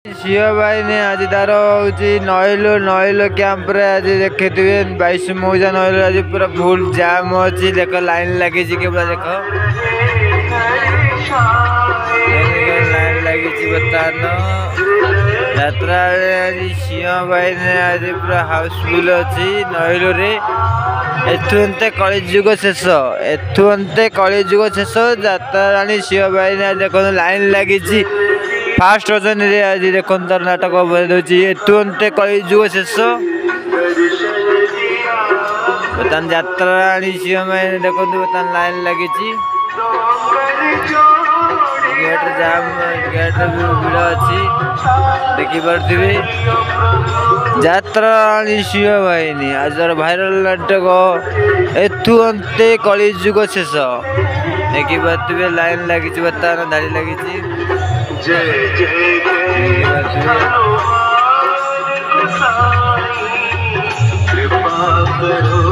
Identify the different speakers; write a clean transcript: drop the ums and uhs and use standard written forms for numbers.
Speaker 1: सिंह भाई ने आज तार हूँ नईलो कैंप रे आज देखे थे 22 मौजा नईलो आज पूरा फुल जाम अच्छी देख लाइन लगी के पूरा देख लाइन लगी बर्तमान यात्रा आज सिंह भाई ने आज पूरा हाउसफुल अच्छी नईलो रे एथु अंते कलिजुग शेष एथु अंते कलिजुग शेष यात्रा राणी सिंह भाई ने देख लाइन लगी फास्ट ओजन रे आज देखो तार नाटक एथु अंते कलिजुग शेष बर्तमान यात्रा राणी सिंह भाई ने देखो बर्तमान लाइन लगी गेट जाम गेट भिड़ अच्छी देखी पारे यात्रा राणी सिंह भाई आज भाइराल नाटक एथु अंते कलिजुग शेष देखी पारे लाइन लगी बर्तमान धाड़ी लगी कृपा करो